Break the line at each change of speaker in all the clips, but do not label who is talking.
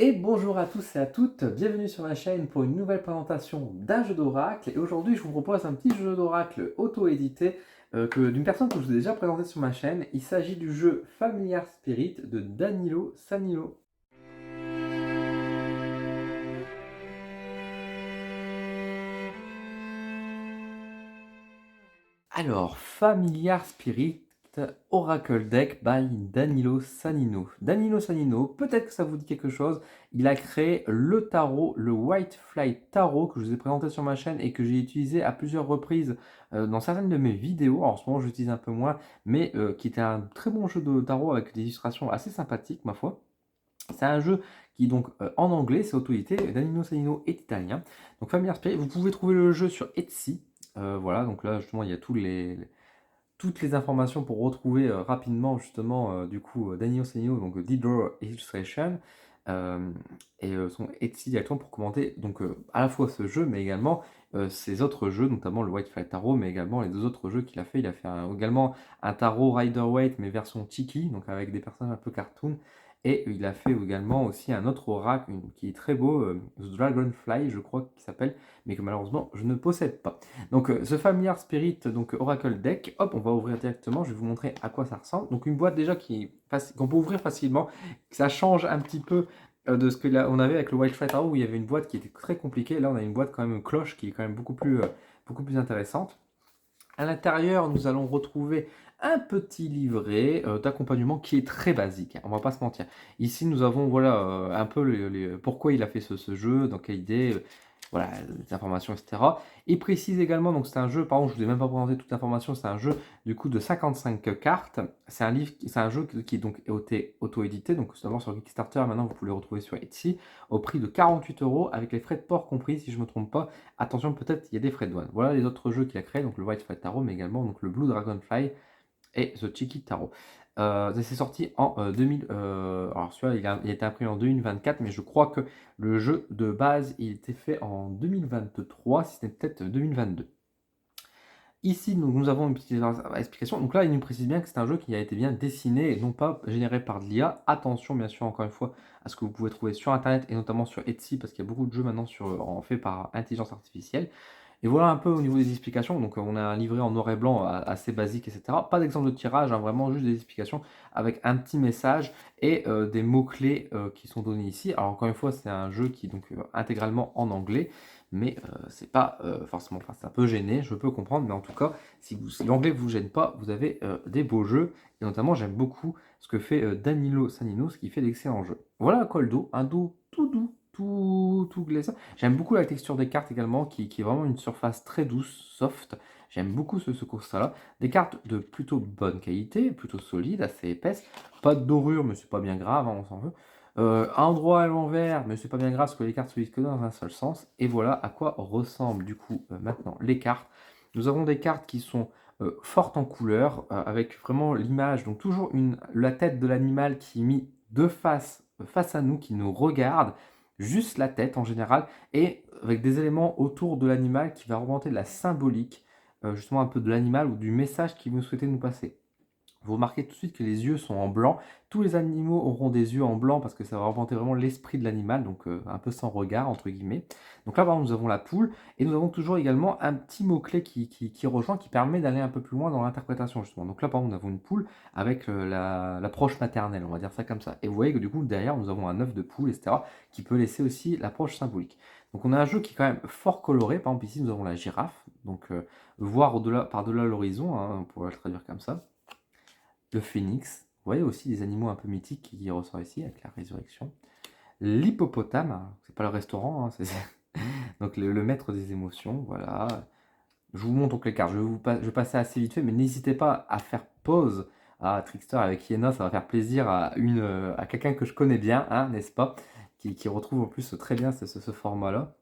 Et bonjour à tous et à toutes, bienvenue sur ma chaîne pour une nouvelle présentation d'un jeu d'oracle. Et aujourd'hui, je vous propose un petit jeu d'oracle auto-édité d'une personne que je vous ai déjà présenté sur ma chaîne. Il s'agit du jeu Familiar Spirit de Danilo Sanilo. Alors, Familiar Spirit Oracle Deck by Danilo Sanino. Danilo Sanino, peut-être que ça vous dit quelque chose, il a créé le tarot, le White Fly Tarot que je vous ai présenté sur ma chaîne et que j'ai utilisé à plusieurs reprises dans certaines de mes vidéos. Alors, en ce moment, j'utilise un peu moins, mais qui était un très bon jeu de tarot avec des illustrations assez sympathiques, ma foi. C'est un jeu qui est donc en anglais, c'est auto-édité. Danilo Sanino est italien. Donc Familiar Spirit, vous pouvez trouver le jeu sur Etsy. Voilà, donc là justement il y a toutes les informations pour retrouver rapidement justement du coup Danilo Sanino, donc Didro Illustration, euh, et son Etsy directement pour commenter donc à la fois ce jeu mais également ses autres jeux, notamment le White Flag Tarot, mais également les deux autres jeux qu'il a fait. Il a fait également un tarot Rider-Waite mais version Tiki, donc avec des personnages un peu cartoon. Et il a fait également aussi un autre oracle qui est très beau, The Dragonfly, je crois qu'il s'appelle, mais que malheureusement je ne possède pas. Donc ce Familiar Spirit, donc Oracle Deck, hop, on va ouvrir directement, je vais vous montrer à quoi ça ressemble. Donc une boîte déjà qu'on peut ouvrir facilement, ça change un petit peu de ce que là, on avait avec le White Flight Arrow où il y avait une boîte qui était très compliquée. Là on a une boîte quand même cloche qui est quand même beaucoup plus intéressante. À l'intérieur, nous allons retrouver un petit livret d'accompagnement qui est très basique, hein, on va pas se mentir. Ici, nous avons voilà, un peu pourquoi il a fait ce jeu, dans quelle idée, voilà, les informations, etc. Il précise également, donc c'est un jeu, pardon, je ne vous ai même pas présenté toute l'information, c'est un jeu du coup de 55 cartes. C'est un livre, c'est un jeu qui est donc auto-édité, donc d'abord sur Kickstarter, maintenant vous pouvez le retrouver sur Etsy, au prix de 48 euros, avec les frais de port compris, si je ne me trompe pas. Attention, peut-être il y a des frais de douane. Voilà les autres jeux qu'il a créés, donc le White Flag Tarot, mais également donc le Blue Dragonfly et The Cheeky Tarot. C'est sorti en 2000. Alors celui-là, il a été imprimé en 2024, mais je crois que le jeu de base, il était fait en 2023, si c'était peut-être 2022. Ici, nous avons une petite explication. Donc là, il nous précise bien que c'est un jeu qui a été bien dessiné et non pas généré par de l'IA. Attention, bien sûr, encore une fois, à ce que vous pouvez trouver sur Internet et notamment sur Etsy, parce qu'il y a beaucoup de jeux maintenant en fait par intelligence artificielle. Et voilà un peu au niveau des explications. Donc on a un livret en noir et blanc assez basique, etc. Pas d'exemple de tirage, hein, vraiment juste des explications avec un petit message et des mots-clés qui sont donnés ici. Alors encore une fois, c'est un jeu qui est donc intégralement en anglais, mais c'est pas forcément, enfin ça peut gêner, je peux comprendre, mais en tout cas, si l'anglais ne vous gêne pas, vous avez des beaux jeux. Et notamment, j'aime beaucoup ce que fait Danilo Sanino, ce qui fait d'excellents jeux. Voilà un col dos, un dos tout doux, tout glaçant. J'aime beaucoup la texture des cartes également, qui est vraiment une surface très douce, soft. J'aime beaucoup ce constat-là. Des cartes de plutôt bonne qualité, plutôt solides, assez épaisses. Pas de dorure, mais c'est pas bien grave, hein, on s'en veut. Un endroit à l'envers, mais c'est pas bien grave parce que les cartes se lisent que dans un seul sens. Et voilà à quoi ressemblent du coup maintenant les cartes. Nous avons des cartes qui sont fortes en couleur, avec vraiment l'image, donc toujours la tête de l'animal qui est mise de face à nous, qui nous regarde, juste la tête en général, et avec des éléments autour de l'animal qui va représenter de la symbolique, justement un peu de l'animal ou du message qu'il vous souhaitez nous passer. Vous remarquez tout de suite que les yeux sont en blanc. Tous les animaux auront des yeux en blanc parce que ça va représenter vraiment l'esprit de l'animal, donc un peu sans regard, entre guillemets. Donc là, par exemple, nous avons la poule et nous avons toujours également un petit mot-clé qui rejoint, qui permet d'aller un peu plus loin dans l'interprétation, justement. Donc là, par exemple, nous avons une poule avec l'approche maternelle, on va dire ça comme ça. Et vous voyez que du coup, derrière, nous avons un œuf de poule, etc., qui peut laisser aussi l'approche symbolique. Donc on a un jeu qui est quand même fort coloré. Par exemple, ici, nous avons la girafe, donc voir par-delà l'horizon, hein, on pourrait le traduire comme ça. Le phénix, vous voyez aussi des animaux un peu mythiques qui ressortent ici avec la résurrection. L'hippopotame, c'est pas le restaurant, hein, c'est donc le maître des émotions, voilà. Je vous montre donc les cartes, je vais passer assez vite fait, mais n'hésitez pas à faire pause à Trickster avec Iena, ça va faire plaisir à quelqu'un que je connais bien, hein, n'est-ce pas, qui retrouve en plus très bien ce format-là.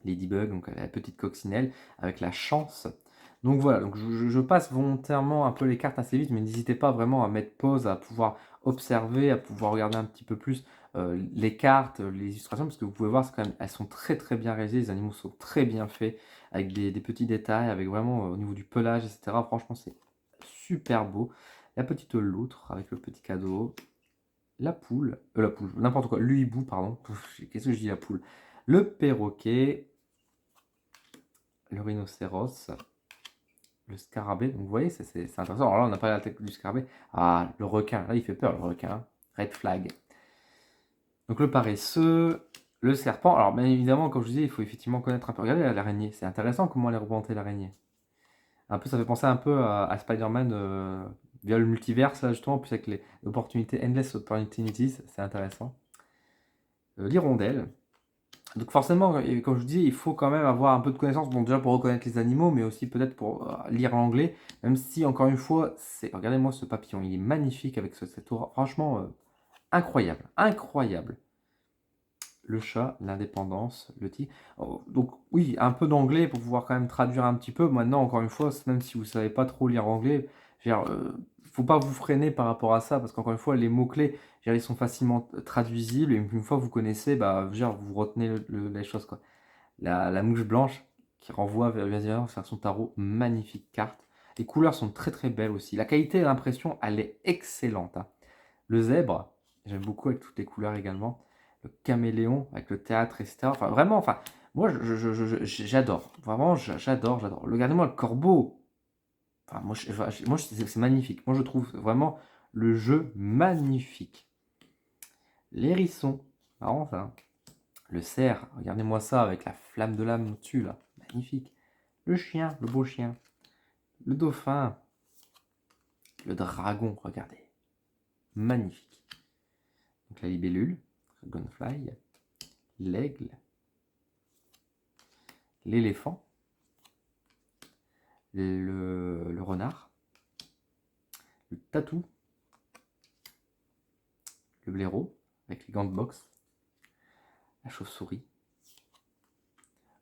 Ladybug, donc la petite coccinelle, avec la chance. Donc voilà, donc je passe volontairement un peu les cartes assez vite, mais n'hésitez pas vraiment à mettre pause, à pouvoir observer, à pouvoir regarder un petit peu plus les cartes, les illustrations, parce que vous pouvez voir, c'est quand même, elles sont très très bien réalisées, les animaux sont très bien faits, avec des petits détails, avec vraiment au niveau du pelage, etc. Franchement, c'est super beau. La petite loutre avec le petit cadeau. la poule, n'importe quoi, le hibou, pardon. Qu'est-ce que je dis, la poule? Le perroquet, le rhinocéros, le scarabée. Donc vous voyez, c'est intéressant. Alors là, on n'a pas la tête du scarabée. Ah, le requin. Là, il fait peur, le requin, hein. Red flag. Donc le paresseux, le serpent. Alors bien évidemment, comme je vous disais, il faut effectivement connaître un peu. Regardez l'araignée. C'est intéressant comment elle est représentée, l'araignée. Un peu, ça fait penser un peu à Spider-Man via le multiverse, là, justement, en plus avec les opportunités, endless opportunities. C'est intéressant. L'hirondelle. Donc forcément, comme je vous dis, il faut quand même avoir un peu de connaissances, bon déjà pour reconnaître les animaux, mais aussi peut-être pour lire l'anglais, même si encore une fois, regardez-moi ce papillon, il est magnifique avec cette aura, franchement, incroyable, incroyable. Le chat, l'indépendance, le tigre. Oh, donc oui, un peu d'anglais pour pouvoir quand même traduire un petit peu. Maintenant, encore une fois, même si vous ne savez pas trop lire anglais, il ne faut pas vous freiner par rapport à ça, parce qu'encore une fois, les mots-clés, ils sont facilement traduisibles, et une fois que vous connaissez, bah, vous retenez les choses, quoi. La mouche blanche qui renvoie vers son tarot, magnifique carte. Les couleurs sont très très belles aussi. La qualité de l'impression, elle est excellente, hein. Le zèbre, j'aime beaucoup avec toutes les couleurs également. Le caméléon avec le théâtre, etc. Enfin, vraiment, enfin, moi, j'adore. Vraiment, j'adore, j'adore. Regardez-moi le corbeau. Enfin, moi c'est magnifique. Moi, je trouve vraiment le jeu magnifique. L'hérisson, marrant ça, hein. Le cerf, regardez-moi ça avec la flamme de l'âme au-dessus, là. Magnifique. Le chien, le beau chien. Le dauphin. Le dragon, regardez. Magnifique. Donc la libellule, dragonfly. L'aigle. L'éléphant. Le renard. Le tatou. Le blaireau, avec les gants de boxe. La chauve-souris.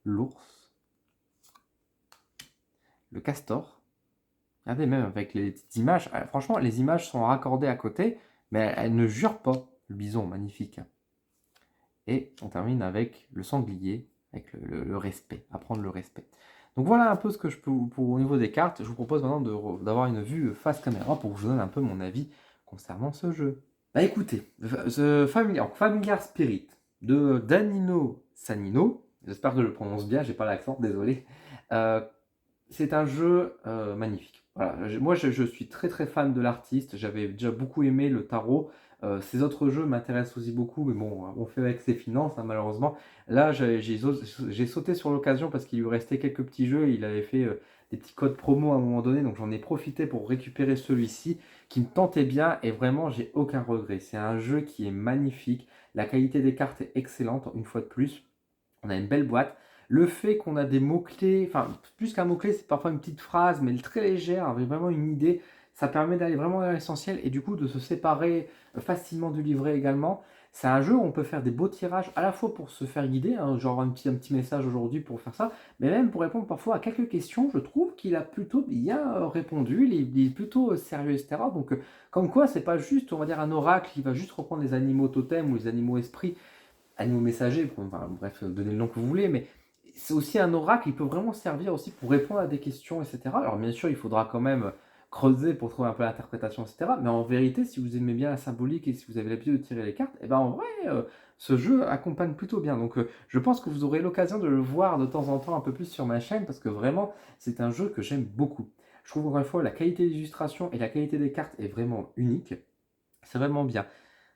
L'ours. Le castor. Regardez, même avec les petites images, franchement, les images sont raccordées à côté, mais elles ne jurent pas. Le bison, magnifique. Et on termine avec le sanglier, avec le respect, apprendre le respect. Donc voilà un peu ce que je peux, au niveau des cartes. Je vous propose maintenant d'avoir une vue face caméra pour que je vous donne un peu mon avis concernant ce jeu. Bah écoutez, Familiar Spirit de Danilo Sanino, j'espère que je le prononce bien, j'ai pas l'accent, désolé. Euh, c'est un jeu magnifique. Voilà, moi je suis très très fan de l'artiste, j'avais déjà beaucoup aimé le tarot. Ces autres jeux m'intéressent aussi beaucoup, mais bon, on fait avec ses finances, hein, malheureusement. Là, j'ai sauté sur l'occasion parce qu'il lui restait quelques petits jeux, il avait fait des petits codes promo à un moment donné, donc j'en ai profité pour récupérer celui-ci qui me tentait bien et vraiment j'ai aucun regret. C'est un jeu qui est magnifique, la qualité des cartes est excellente, une fois de plus. On a une belle boîte. Le fait qu'on a des mots-clés, enfin, plus qu'un mot-clé, c'est parfois une petite phrase, mais très légère, avec vraiment une idée, ça permet d'aller vraiment dans l'essentiel et du coup de se séparer facilement du livret également. C'est un jeu où on peut faire des beaux tirages à la fois pour se faire guider, hein, genre un petit message aujourd'hui pour faire ça, mais même pour répondre parfois à quelques questions. Je trouve qu'il a plutôt bien répondu, il est plutôt sérieux, etc. Donc, comme quoi, c'est pas juste, on va dire, un oracle qui va juste reprendre les animaux totems ou les animaux esprits animaux messagers, enfin, bref, donnez le nom que vous voulez, mais c'est aussi un oracle, il peut vraiment servir aussi pour répondre à des questions, etc. Alors bien sûr, il faudra quand même creuser pour trouver un peu l'interprétation, etc. Mais en vérité, si vous aimez bien la symbolique et si vous avez l'habitude de tirer les cartes, et ben en vrai, ce jeu accompagne plutôt bien. Donc je pense que vous aurez l'occasion de le voir de temps en temps un peu plus sur ma chaîne, parce que vraiment, c'est un jeu que j'aime beaucoup. Je trouve encore une fois la qualité des illustrations et la qualité des cartes est vraiment unique. C'est vraiment bien.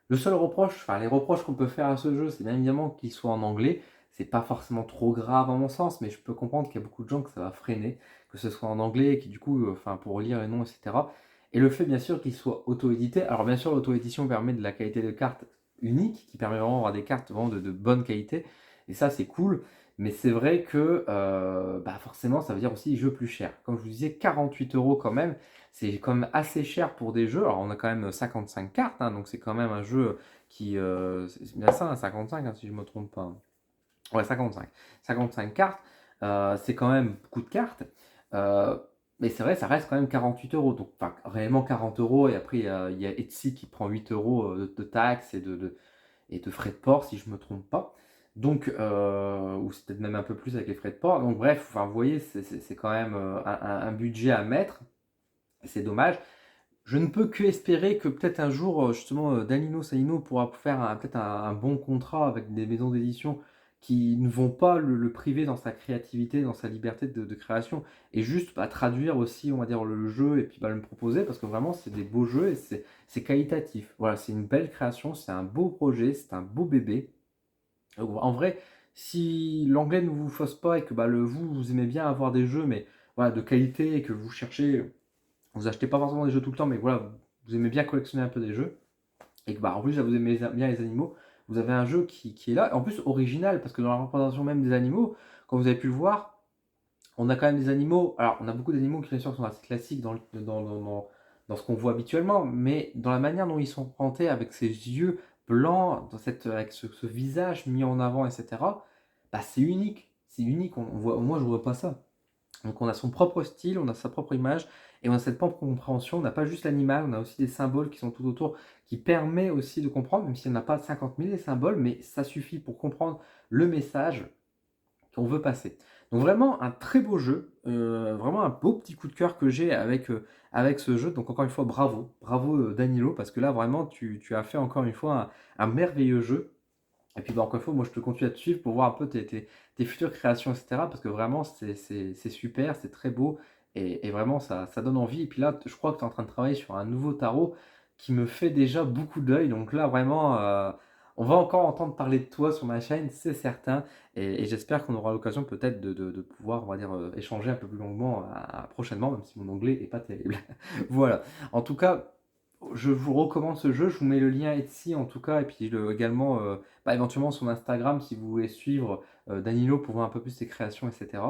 Le seul reproche, enfin les reproches qu'on peut faire à ce jeu, c'est bien évidemment qu'il soit en anglais. C'est pas forcément trop grave à mon sens, mais je peux comprendre qu'il y a beaucoup de gens que ça va freiner, que ce soit en anglais, et qui du coup, enfin pour lire les noms, etc. Et le fait bien sûr qu'il soit auto-édité. Alors bien sûr, l'auto-édition permet de la qualité de carte unique, qui permet vraiment d'avoir des cartes vraiment de bonne qualité. Et ça, c'est cool. Mais c'est vrai que bah forcément, ça veut dire aussi jeu plus cher. Comme je vous disais, 48 € quand même. C'est quand même assez cher pour des jeux. Alors, on a quand même 55 cartes, hein, donc c'est quand même un jeu qui. C'est bien ça, hein, 55, hein, si je ne me trompe pas. Ouais, 55. 55 cartes, c'est quand même beaucoup de cartes. Euh, mais c'est vrai, ça reste quand même 48 €. Donc, enfin, réellement 40 €. Et après, il y a Etsy qui prend 8 € de taxes et de frais de port, si je ne me trompe pas. Donc, ou c'est peut-être même un peu plus avec les frais de port. Donc, bref, enfin, vous voyez, c'est quand même un budget à mettre. C'est dommage. Je ne peux que espérer que peut-être un jour, justement, Danilo Sanino pourra faire peut-être un bon contrat avec des maisons d'édition qui ne vont pas le priver dans sa créativité, dans sa liberté de création, et juste traduire aussi, on va dire, le jeu et puis le proposer, parce que vraiment, c'est des beaux jeux et c'est qualitatif. Voilà, c'est une belle création, c'est un beau projet, c'est un beau bébé. En vrai, si l'anglais ne vous fausse pas et que vous aimez bien avoir des jeux, mais voilà, de qualité et que vous cherchez, vous achetez pas forcément des jeux tout le temps, mais voilà, vous aimez bien collectionner un peu des jeux, et que en plus là, vous aimez bien les animaux, vous avez un jeu qui est là, en plus original, parce que dans la représentation même des animaux, comme vous avez pu le voir, on a quand même des animaux, alors on a beaucoup d'animaux qui bien sûr sont assez classiques dans ce qu'on voit habituellement, mais dans la manière dont ils sont représentés, avec ces yeux blancs, avec ce visage mis en avant, etc., c'est unique, c'est unique, moi je ne vois pas ça. Donc on a son propre style, on a sa propre image et on a cette propre compréhension. On n'a pas juste l'animal, on a aussi des symboles qui sont tout autour qui permet aussi de comprendre, même s'il n'y en a pas 50 000 des symboles, mais ça suffit pour comprendre le message qu'on veut passer. Donc vraiment un très beau jeu, vraiment un beau petit coup de cœur que j'ai avec ce jeu. Donc encore une fois, bravo, bravo Danilo, parce que là vraiment tu as fait encore une fois un merveilleux jeu. Et puis encore une fois, moi je te continue à te suivre pour voir un peu tes futures créations, etc. Parce que vraiment c'est super, c'est très beau et vraiment ça donne envie. Et puis là, je crois que tu es en train de travailler sur un nouveau tarot qui me fait déjà beaucoup d'œil. Donc là, vraiment, on va encore entendre parler de toi sur ma chaîne, c'est certain. Et j'espère qu'on aura l'occasion peut-être de pouvoir, on va dire, échanger un peu plus longuement prochainement, même si mon anglais n'est pas terrible. Voilà. En tout cas, je vous recommande ce jeu, je vous mets le lien Etsy en tout cas, et puis également éventuellement son Instagram si vous voulez suivre Danilo pour voir un peu plus ses créations, etc.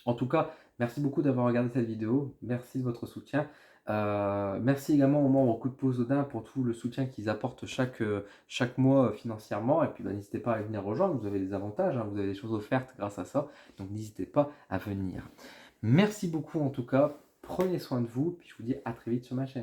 En tout cas, merci beaucoup d'avoir regardé cette vidéo, merci de votre soutien. Merci également aux membres Coup de Pouce Odin pour tout le soutien qu'ils apportent chaque mois financièrement. Et puis n'hésitez pas à venir rejoindre, vous avez des avantages, hein, vous avez des choses offertes grâce à ça, donc n'hésitez pas à venir. Merci beaucoup en tout cas, prenez soin de vous, puis je vous dis à très vite sur ma chaîne.